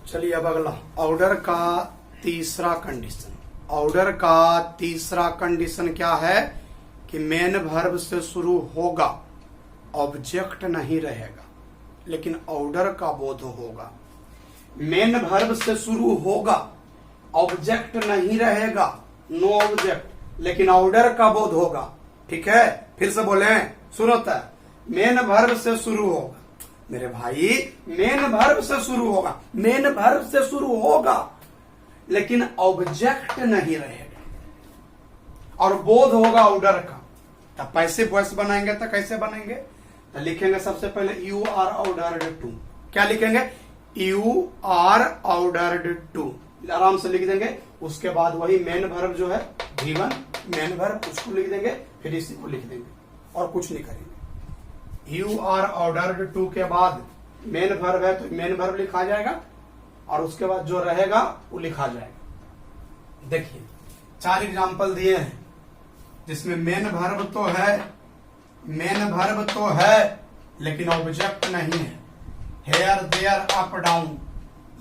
चलिए अब अगला ऑर्डर का तीसरा कंडीशन। ऑर्डर का तीसरा कंडीशन क्या है कि मेन वर्ब से शुरू होगा, ऑब्जेक्ट नहीं रहेगा, लेकिन ऑर्डर का बोध होगा। मेन वर्ब से शुरू होगा, ऑब्जेक्ट नहीं रहेगा, नो ऑब्जेक्ट, लेकिन ऑर्डर का बोध होगा। ठीक है, फिर से बोले, सुनता है, मेन वर्ब से शुरू होगा। मेरे भाई मेन वर्ब से शुरू होगा, मेन वर्ब से शुरू होगा, लेकिन ऑब्जेक्ट नहीं रहेगा और बोध होगा ऑर्डर का। तब पैसिव वॉइस बनाएंगे तो कैसे बनेंगे? तो लिखेंगे सबसे पहले यू आर ऑर्डर्ड टू। क्या लिखेंगे? यू आर ऑर्डर्ड टू, आराम से लिख देंगे। उसके बाद वही मेन वर्ब जो है V1 मेन वर्ब, उसको लिख देंगे, फिर इसी को लिख देंगे और कुछ नहीं करेंगे। यू आर ऑर्डर्ड टू के बाद मेन वर्ब है तो मेन वर्ब लिखा जाएगा और उसके बाद जो रहेगा वो लिखा जाएगा। देखिए 4 एग्जाम्पल दिए हैं जिसमें मेन वर्ब तो है, मेन वर्ब तो है लेकिन ऑब्जेक्ट नहीं है। हेयर देयर अप डाउन,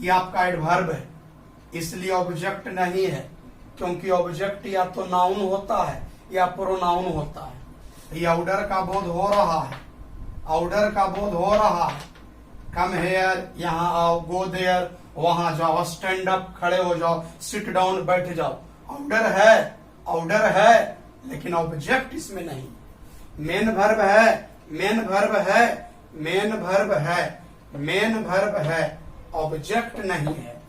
ये आपका एडवर्ब है, इसलिए ऑब्जेक्ट नहीं है, क्योंकि ऑब्जेक्ट या तो नाउन होता है या प्रोनाउन होता है। ये ऑर्डर का बोध हो रहा है, ऑर्डर का बोध हो रहा है। कम हेयर, यहाँ आओ, गो देयर, वहां जाओ, स्टैंड अप, खड़े हो जाओ, सिट डाउन, बैठ जाओ। ऑर्डर है, ऑर्डर है, लेकिन ऑब्जेक्ट इसमें नहीं। मेन वर्ब है, मेन वर्ब है, मेन वर्ब है, मेन वर्ब है, ऑब्जेक्ट नहीं है,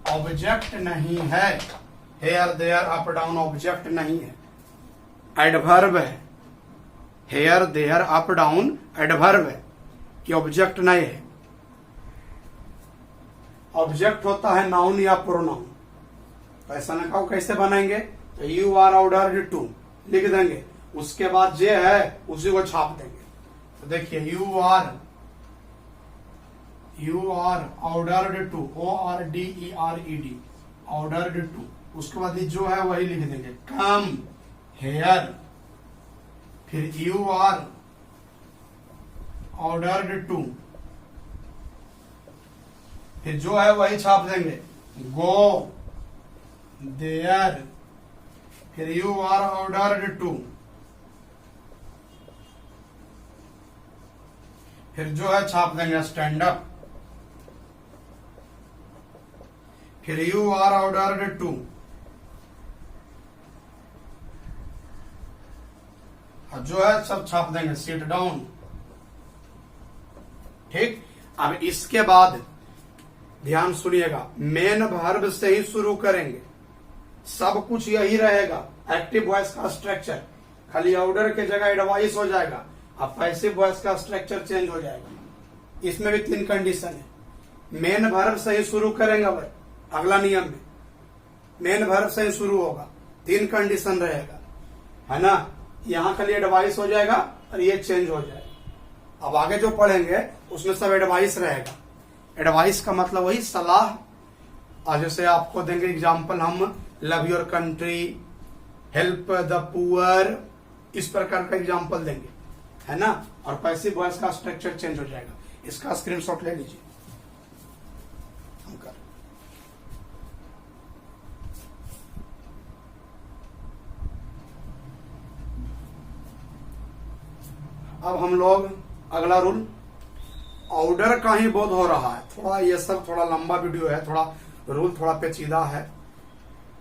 ऑब्जेक्ट नहीं है। Here there up down object नहीं है, एडवर्ब है। Here there up down adverb है कि ऑब्जेक्ट नहीं है। ऑब्जेक्ट होता है नाउन या प्रोनाउन। तो ऐसा ना कहो, कैसे बनाएंगे? तो यू आर ऑर्डर्ड टू लिख देंगे, उसके बाद जे है उसी को छाप देंगे। तो देखिए you are ordered to, ORDERED, ordered to, उसके बाद जो है वही लिख देंगे, कम हेयर, फिर यू आर ऑर्डर्ड टू, फिर जो है वही छाप देंगे, गो देयर, फिर यू आर ऑर्डर्ड टू, फिर जो है छाप देंगे स्टैंड अप, फिर यू आर ऑर्डर्ड टू, और जो है सब छाप देंगे सिट डाउन। ठीक, अब इसके बाद ध्यान सुनिएगा, मेन वर्ब से ही शुरू करेंगे, सब कुछ यही रहेगा। एक्टिव वॉइस का स्ट्रक्चर, खाली ऑर्डर के जगह एडवाइस हो जाएगा, अब पैसिव वॉइस का स्ट्रक्चर चेंज हो जाएगा। इसमें भी 3 कंडीशन है। मेन वर्ब से ही शुरू करेंगे, भाई अगला नियम में मेन वर्ब से ही शुरू होगा, 3 कंडीशन रहेगा, है ना। यहाँ खाली एडवाइस हो जाएगा और ये चेंज हो जाएगा। अब आगे जो पढ़ेंगे उसमें सब एडवाइस रहेगा। एडवाइस का मतलब वही सलाह। आज जैसे आपको देंगे एग्जाम्पल, हम love your country, help the poor, इस प्रकार का एग्जाम्पल देंगे, है ना। और पैसिव वॉइस का स्ट्रक्चर चेंज हो जाएगा। इसका स्क्रीनशॉट ले लीजिए। अब हम लोग अगला रूल, ऑर्डर का ही बोध हो रहा है। थोड़ा ये सब थोड़ा लंबा वीडियो है, थोड़ा रूल थोड़ा पेचीदा है,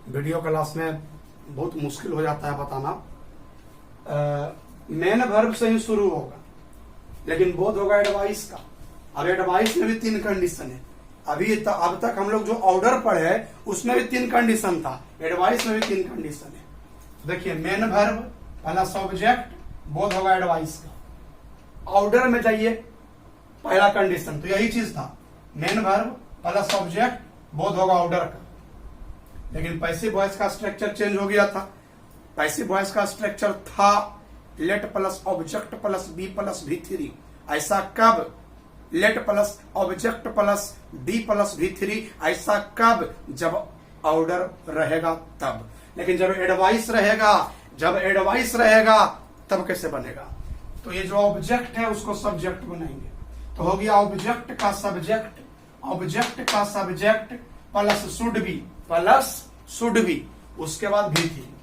वीडियो क्लास में बहुत मुश्किल हो जाता है बताना। मेन वर्ब से ही शुरू होगा, लेकिन बोध होगा एडवाइस का। अब एडवाइस में भी 3 कंडीशन है। अब तक हम लोग जो ऑर्डर पढ़े उसमें भी 3 कंडीशन था, एडवाइस में भी 3 कंडीशन है। देखिए मेन वर्ब प्लस ऑब्जेक्ट, बोध होगा एडवाइस का। ऑर्डर में जाइए, पहला कंडीशन तो यही चीज था, मेन वर्ब प्लस ऑब्जेक्ट, बोध होगा ऑर्डर का। लेकिन पैसिव वॉइस का स्ट्रक्चर चेंज हो गया था। पैसिव वॉइस का स्ट्रक्चर था let plus object plus be plus V3। ऐसा कब? Let plus object plus be plus V3, ऐसा कब? जब ऑर्डर रहेगा तब। लेकिन जब एडवाइस रहेगा तब कैसे बनेगा? तो ये जो ऑब्जेक्ट है उसको सब्जेक्ट बनाएंगे, तो हो गया ऑब्जेक्ट का सब्जेक्ट, ऑब्जेक्ट का सब्जेक्ट प्लस शुड बी उसके बाद भी थी।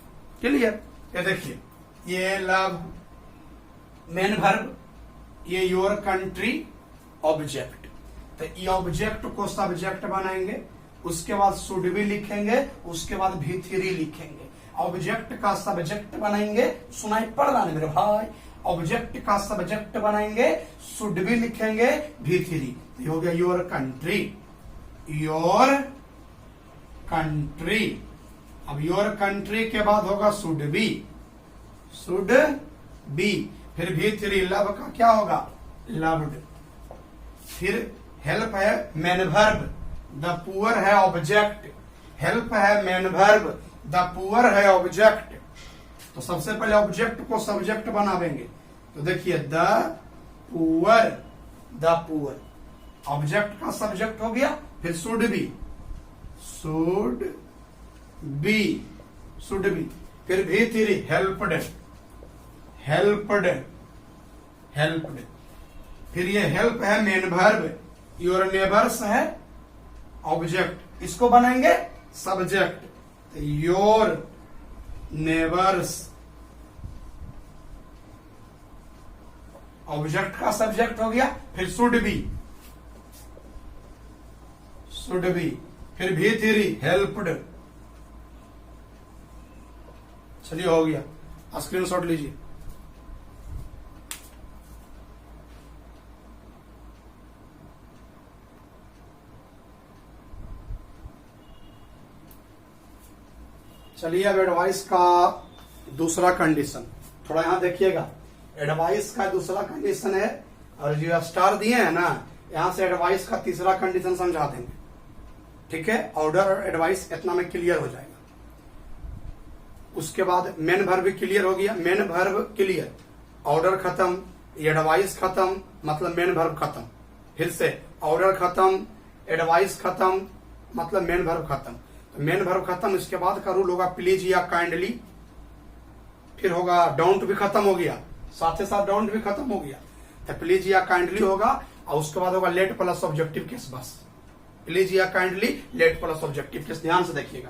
क्लियर? ये देखिए, ये लव मेन वर्ब, ये योर कंट्री ऑब्जेक्ट। तो ये ऑब्जेक्ट को सब्जेक्ट बनाएंगे, उसके बाद शुड बी लिखेंगे, उसके बाद भी थ्री लिखेंगे। ऑब्जेक्ट का सब्जेक्ट बनाएंगे, सुनाई पड़ रहा है मेरे भाई? ऑब्जेक्ट का सब्जेक्ट बनाएंगे, शुड बी लिखेंगे, भी थ्री। तो हो गया योर कंट्री, योर कंट्री। अब योर कंट्री के बाद होगा शुड बी, फिर भी थ्री। लव का क्या होगा? लव्ड। फिर हेल्प है मेन वर्ब, द पुअर है ऑब्जेक्ट। हेल्प है मेन वर्ब, द पुअर है ऑब्जेक्ट। तो सबसे पहले ऑब्जेक्ट को सब्जेक्ट बनावेंगे। तो देखिए द पुअर ऑब्जेक्ट का सब्जेक्ट हो गया। फिर शुड बी, फिर भी थ्री हेल्प्ड। फिर ये हेल्प है मेन वर्ब, योर नेबर्स है ऑब्जेक्ट, इसको बनाएंगे सब्जेक्ट। योर नेबर्स ऑब्जेक्ट का सब्जेक्ट हो गया। फिर शुड बी, फिर भी थ्री हेल्प्ड। चलिए हो गया, स्क्रीनशॉट लीजिए। चलिए अब एडवाइस का दूसरा कंडीशन थोड़ा यहां देखिएगा। एडवाइस का दूसरा कंडीशन है, और जो स्टार दिए हैं ना, यहां से एडवाइस का तीसरा कंडीशन समझा देंगे। ठीक है? ऑर्डर और एडवाइस इतना में क्लियर हो जाएगा। उसके बाद मेन वर्ब भी क्लियर हो गया। मेन वर्ब क्लियर, ऑर्डर खत्म, एडवाइस खत्म, मतलब मेन वर्ब खत्म। फिर से ऑर्डर खत्म, एडवाइस खत्म, मतलब मेन वर्ब खत्म। तो मेन वर्ब खत्म, इसके बाद का रूल होगा प्लीज या काइंडली। फिर होगा डोंट भी खत्म हो गया, साथ ही साथ डोंट भी खत्म हो गया। तो प्लीज या काइंडली होगा, और उसके बाद होगा लेट प्लस ऑब्जेक्टिव केस। बस प्लीज या kindly, late plus objective case. ध्यान से देखिएगा।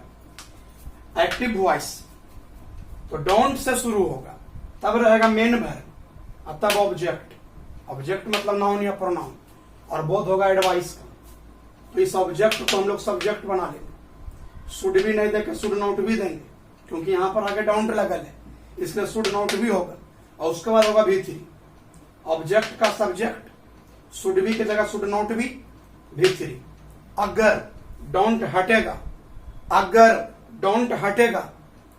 एक्टिव वॉइस तो डोंट से शुरू होगा, तब रहेगा मेन वर्ब, और तब ऑब्जेक्ट मतलब नाउन या प्रोनाउन, और बोध होगा एडवाइस का। तो इस ऑब्जेक्ट को हम लोग सब्जेक्ट बना लेंगे। शुड भी नहीं देकर शुड नॉट भी देंगे, क्योंकि यहां पर आगे डोंट लगल है, इसलिए शुड नॉट भी होगा। और उसके बाद होगा भी थ्री। ऑब्जेक्ट का सब्जेक्ट, शुड भी की जगह शुड नॉट भी थ्री। अगर डोंट हटेगा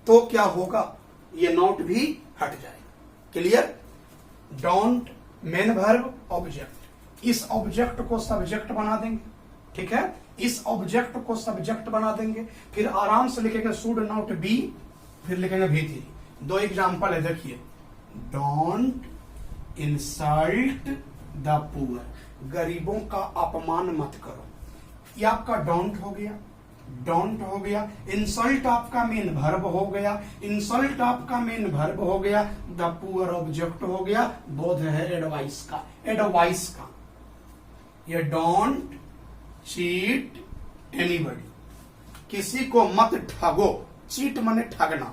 तो क्या होगा? ये नॉट भी हट जाएगा। Clear? Don't main verb object, इस ऑब्जेक्ट को सब्जेक्ट बना देंगे। ठीक है? इस ऑब्जेक्ट को सब्जेक्ट बना देंगे। फिर आराम से लिखेंगे शुड नॉट बी, फिर लिखेंगे भी थ्री। दो एग्जाम्पल है, देखिए। डोंट इंसल्ट द पुअर, गरीबों का अपमान मत करो। ये आपका डोंट हो गया, इंसल्ट आपका मेन वर्ब हो गया, द पुअर ऑब्जेक्ट हो गया, बोध है एडवाइस का। ये डोंट चीट एनीबडी, किसी को मत ठगो। चीट माने ठगना।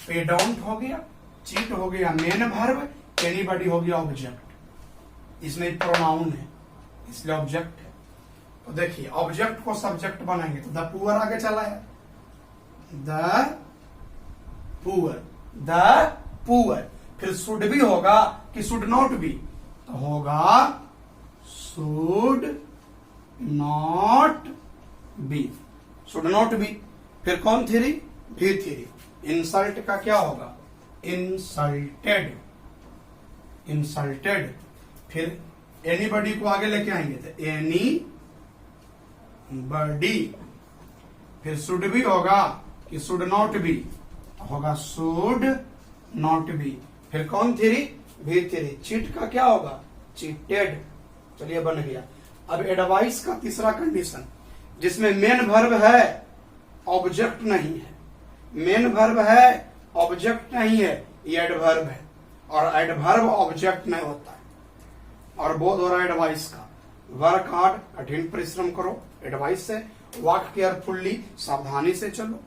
पे डोंट हो गया, चीट हो गया मेन वर्ब, एनीबडी हो गया ऑब्जेक्ट। इसमें प्रोनाउन है, इसलिए ऑब्जेक्ट है। तो देखिए ऑब्जेक्ट को सब्जेक्ट बनाएंगे तो द पुअर आगे चला है। द पुअर, फिर शुड भी होगा कि शुड नॉट भी? तो होगा शुड नॉट बी। फिर कौन थ्री? भी थ्री। इंसल्ट का क्या होगा? इंसल्टेड। फिर एनीबडी को आगे लेके आएंगे तो एनी बडी। फिर शुड भी होगा कि शुड नॉट बी? होगा शुड नॉट बी। फिर कौन थ्री? भी थ्री। चीट का क्या होगा? चीटेड। चलिए बन गया। अब एडवाइस का तीसरा कंडीशन, जिसमें मेन वर्ब है ऑब्जेक्ट नहीं है, मेन वर्ब है ऑब्जेक्ट नहीं है, ये एडवर्ब है, और एडवर्ब ऑब्जेक्ट नहीं होता है, और बोध हो रहा है एडवाइस का। वर्क हार्ड, कठिन परिश्रम करो, एडवाइस है। वॉक केयरफुल्ली, सावधानी से चलो,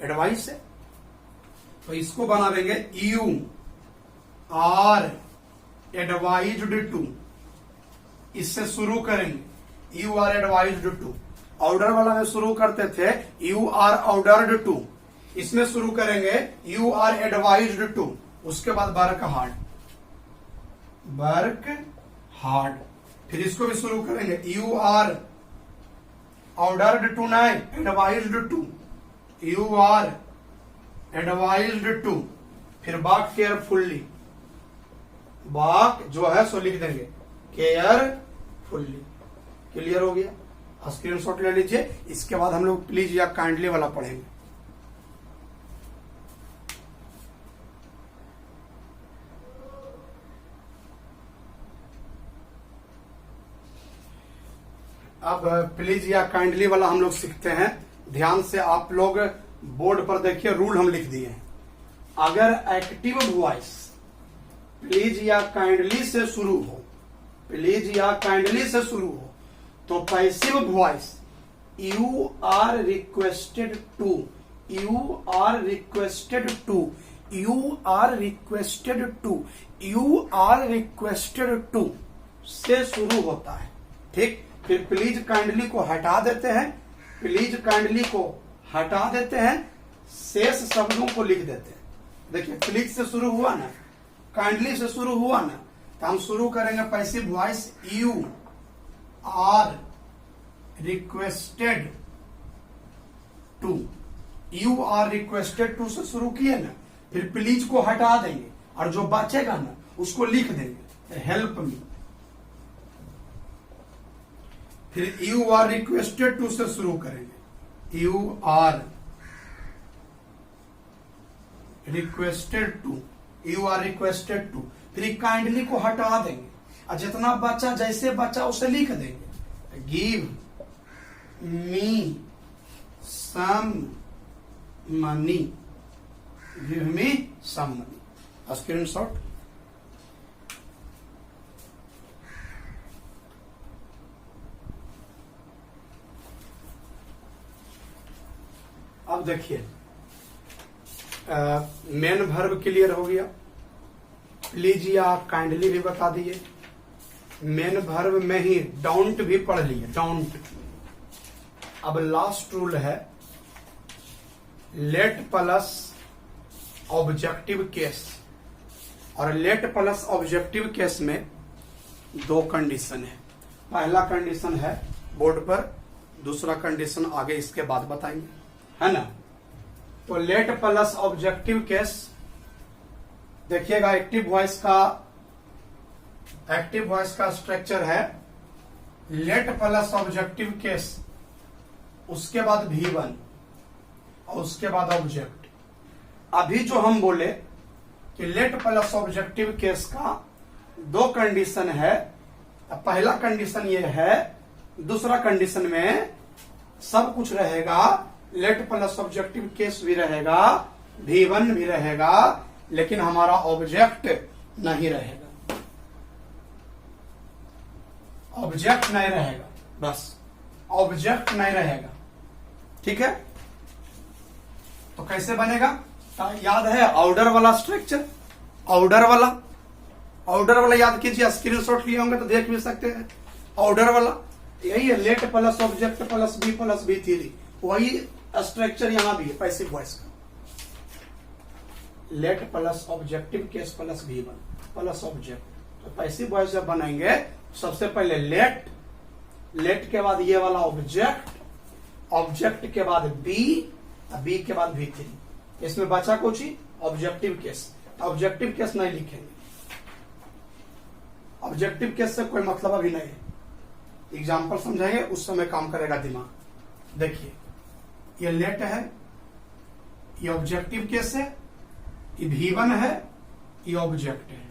एडवाइस है। तो इसको बना देंगे यू आर एडवाइज्ड टू, इससे शुरू करेंगे you are advised to. Order वाला में शुरू करते थे यू आर ऑर्डर्ड टू, इसमें शुरू करेंगे यू आर एडवाइज्ड टू, उसके बाद वर्क हार्ड, वर्क हार्ड। फिर इसको भी शुरू करेंगे यू आर ऑर्डर्ड टू, नहीं advised to, you are advised to. फिर वॉक केयरफुल्ली, वॉक जो है सो लिख देंगे केयरफुल्ली। क्लियर हो गया? स्क्रीनशॉट ले लीजिए। इसके बाद हम लोग प्लीज या काइंडली वाला पढ़ेंगे। अब प्लीज या काइंडली वाला हम लोग सीखते हैं। ध्यान से आप लोग बोर्ड पर देखिए, रूल हम लिख दिए हैं। अगर एक्टिव वॉइस प्लीज या काइंडली से शुरू हो, प्लीज या काइंडली से शुरू हो, तो passive voice you are requested to, you are requested to, you are requested to, you are requested to से शुरू होता है। ठीक, फिर प्लीज काइंडली को हटा देते हैं, प्लीज काइंडली को हटा देते हैं, शेष शब्दों को लिख देते हैं। देखिए प्लीज से शुरू हुआ ना, काइंडली से शुरू हुआ ना, तो हम शुरू करेंगे passive voice you are requested to, you are requested to से शुरू किए ना, फिर प्लीज को हटा देंगे और जो बचेगा ना उसको लिख देंगे हेल्प मी। फिर यू आर रिक्वेस्टेड टू से शुरू करेंगे you are requested to, you are requested to. फिर काइंडली को हटा देंगे और जितना बचा जैसे बचा उसे लिख देंगे give me some money, give me some money. Screenshot. अब देखिए मेन वर्ब क्लियर हो गया। प्लीज या काइंडली भी बता दिए। मेन वर्ब में ही डोंट भी पढ़ लिए, डोंट। अब लास्ट रूल है लेट प्लस ऑब्जेक्टिव केस, और लेट प्लस ऑब्जेक्टिव केस में दो कंडीशन है। पहला कंडीशन है बोर्ड पर, दूसरा कंडीशन आगे इसके बाद बताएंगे, है ना। तो लेट प्लस ऑब्जेक्टिव केस देखिएगा। एक्टिव वॉइस का स्ट्रक्चर है लेट प्लस ऑब्जेक्टिव केस, उसके बाद V1 और उसके बाद ऑब्जेक्ट। अभी जो हम बोले कि लेट प्लस ऑब्जेक्टिव केस का दो कंडीशन है। पहला कंडीशन ये है, दूसरा कंडीशन में सब कुछ रहेगा, लेट प्लस ऑब्जेक्टिव केस भी रहेगा, V1 भी रहेगा, लेकिन हमारा ऑब्जेक्ट नहीं रहेगा, ऑब्जेक्ट नहीं रहेगा, बस ऑब्जेक्ट नहीं रहेगा। ठीक है, तो कैसे बनेगा? याद है ऑर्डर वाला स्ट्रक्चर, ऑर्डर वाला याद कीजिए। स्क्रीनशॉट लिए होंगे तो देख भी सकते हैं। ऑर्डर वाला यही है, late plus object plus V3, वही स्ट्रक्चर यहां भी है पैसिव वॉइस का। Late plus objective case plus V1 plus object. तो पैसिव वॉइस जब बनाएंगे सबसे पहले लेट के बाद ये वाला ऑब्जेक्ट के बाद बी के बाद V3। इसमें बचा कुछ ही ऑब्जेक्टिव केस। ऑब्जेक्टिव केस नहीं लिखेंगे, ऑब्जेक्टिव केस से कोई मतलब अभी नहीं है। एग्जाम्पल समझाएंगे उस समय काम करेगा दिमाग। देखिए ये लेट है, ये ऑब्जेक्टिव केस है, ये V1 है, ये ऑब्जेक्ट है।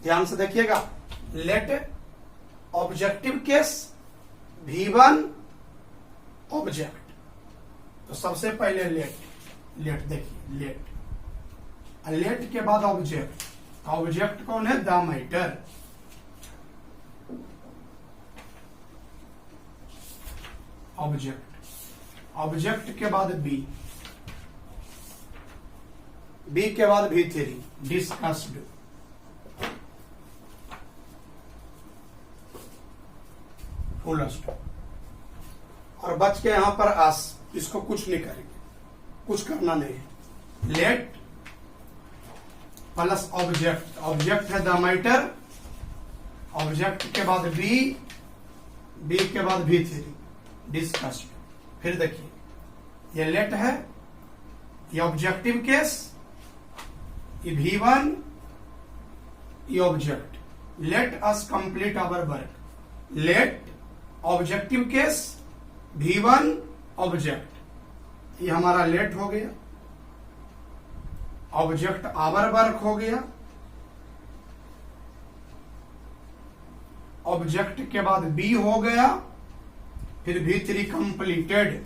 ध्यान से देखिएगा, late objective case V1 object. तो सबसे पहले लेट देखिए, लेट के बाद ऑब्जेक्ट। ऑब्जेक्ट कौन है? The matter. ऑब्जेक्ट, ऑब्जेक्ट के बाद बी, बी के बाद V3 डिस्कस्ड, फुल स्टॉप। और बच के यहां पर आस, इसको कुछ नहीं करेंगे, कुछ करना नहीं है। लेट प्लस ऑब्जेक्ट, ऑब्जेक्ट है द मैटर, ऑब्जेक्ट के बाद बी, बी के बाद V3 डिस्कस्ड। फिर देखिए ये लेट है, ये ऑब्जेक्टिव केस, ये V1, ये object. Let us complete our work, let objective case, V1 object, ये हमारा लेट हो गया, ऑब्जेक्ट आवर वर्क हो गया, ऑब्जेक्ट के बाद बी हो गया, फिर V3 completed,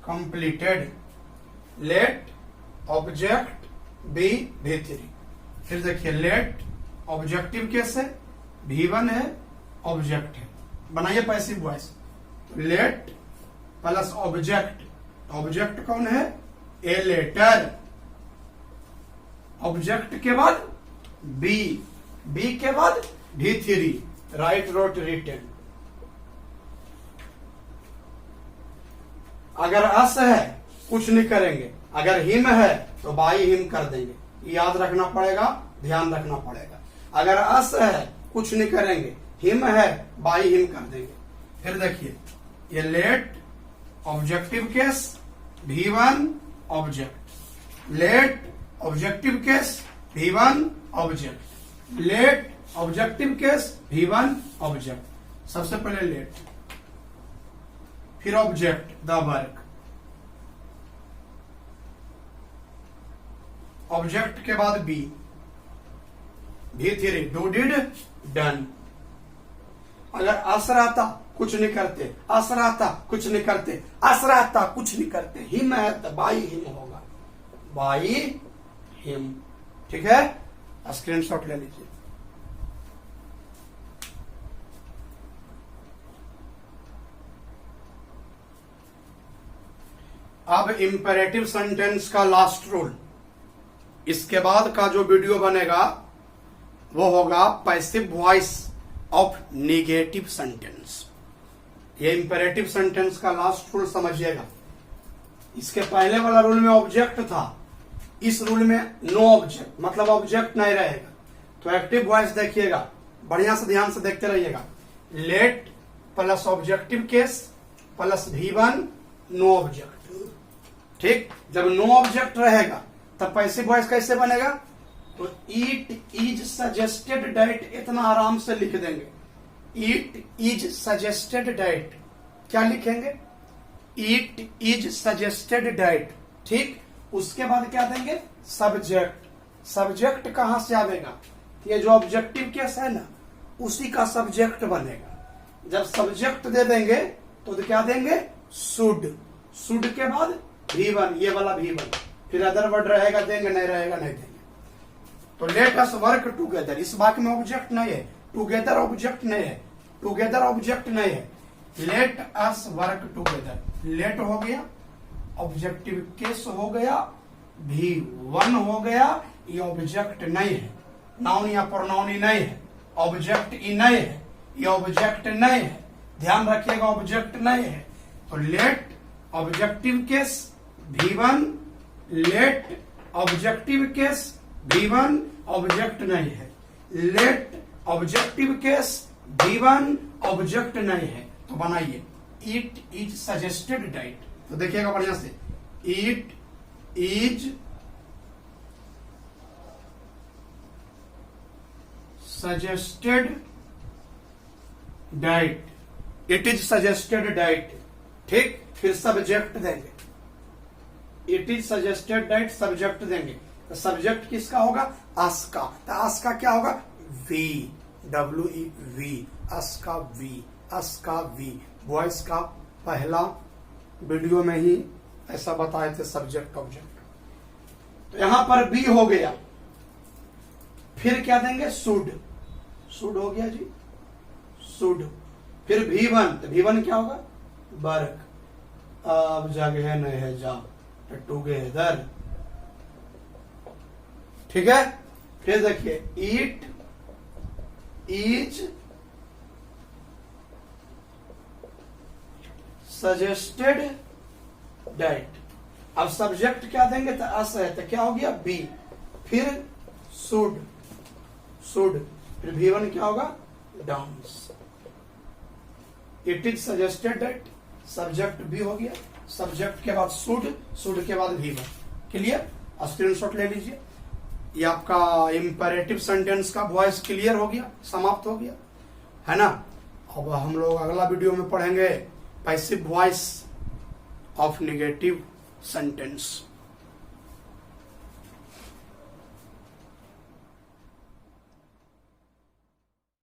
completed, let object be V3। फिर देखिए लेट ऑब्जेक्टिव केस है, V1 है, ऑब्जेक्ट है, बनाइए passive voice. Late plus object, object कौन है, ए लेटर, ऑब्जेक्ट के बाद बी, बी के बाद V3 राइट रोट रिटर्न। अगर अस है कुछ नहीं करेंगे, अगर हिम है तो बाई हिम कर देंगे, याद रखना पड़ेगा, ध्यान रखना पड़ेगा। अगर अस है कुछ नहीं करेंगे, हिम है बाई हिम कर देंगे। फिर देखिए ये let objective case, V1 object, let objective case, V1 object, let objective case, V1 object. सबसे पहले लेट, फिर ऑब्जेक्ट द वर्क, ऑब्जेक्ट के बाद B, V3 do did done. अगर असराता कुछ नहीं करते, असराता कुछ नहीं करते, असराता कुछ नहीं करते, हिम है तो बाई हिम होगा, बाई हिम। ठीक है, स्क्रीनशॉट ले लीजिए। अब इंपेरेटिव सेंटेंस का लास्ट रूल, इसके बाद का जो वीडियो बनेगा वो होगा passive voice of negative sentence. ये इंपेरेटिव सेंटेंस का लास्ट रूल समझिएगा। इसके पहले वाला रूल में ऑब्जेक्ट था, इस रूल में नो ऑब्जेक्ट, मतलब ऑब्जेक्ट नहीं रहेगा। तो एक्टिव वॉइस देखिएगा, बढ़िया से ध्यान से देखते रहिएगा। Let plus objective case plus V1 no object. ठीक, जब नो ऑब्जेक्ट रहेगा तब पैसिव वॉइस कैसे बनेगा, तो इट इज सजेस्टेड डेट, इतना आराम से लिख देंगे। इट इज सजेस्टेड डेट, क्या लिखेंगे, इट इज सजेस्टेड डेट। ठीक, उसके बाद क्या देंगे, सब्जेक्ट। सब्जेक्ट कहां से आवेगा, ये जो ऑब्जेक्टिव केस है ना उसी का सब्जेक्ट बनेगा। जब सब्जेक्ट दे देंगे तो क्या देंगे, शुड, शुड के बाद V1, ये वाला V1, फिर अदर वर्ड रहेगा देंगे, नहीं रहेगा नहीं देंगे। तो लेट अस वर्क टुगेदर, इस वाक्य में ऑब्जेक्ट नहीं है, टुगेदर ऑब्जेक्ट नहीं है, टुगेदर ऑब्जेक्ट नहीं है। Let us work together, let हो गया, ऑब्जेक्टिव केस हो गया, V1 हो गया, ये ऑब्जेक्ट नहीं है, नाउन या प्रोनाउन ही नहीं है, ऑब्जेक्ट ही नहीं है, ये ऑब्जेक्ट नहीं है, ध्यान रखिएगा ऑब्जेक्ट नहीं है। तो let objective case V1, let objective case V1 object नहीं है, late objective case V1 object नहीं है। तो बनाइए इट इज सजेस्टेड डेट, तो देखिएगा बढ़िया से, it is suggested that, it is suggested that. ठीक, फिर सब्जेक्ट देंगे, it is suggested that, subject देंगे। तो सब्जेक्ट किसका होगा, अस का। तो अस का क्या होगा, वी, WE, अस का वी, अस का वी। वॉइस का पहला वीडियो में ही ऐसा बताए थे, सब्जेक्ट ऑब्जेक्ट। तो यहां पर बी हो गया, फिर क्या देंगे, शुड, शुड हो गया जी, शुड। फिर V1, तो V1 क्या होगा? वर्क। अब जगह नहीं है जाओ, टुगेदर। ठीक है। फिर देखिए, इट इज सजेस्टेड दैट। अब सब्जेक्ट क्या देंगे? तो अस है, तो क्या हो गया? बी। फिर शुड, शुड। फिर V1 क्या होगा? Dance. It is suggested that, subject be हो गया, सब्जेक्ट के बाद शुड, शुड के बाद V1। क्लियर? स्क्रीनशॉट ले लीजिए। ये आपका इंपेरेटिव सेंटेंस का वॉइस क्लियर हो गया, समाप्त हो गया, है ना। अब हम लोग अगला वीडियो में पढ़ेंगे passive voice of negative sentence.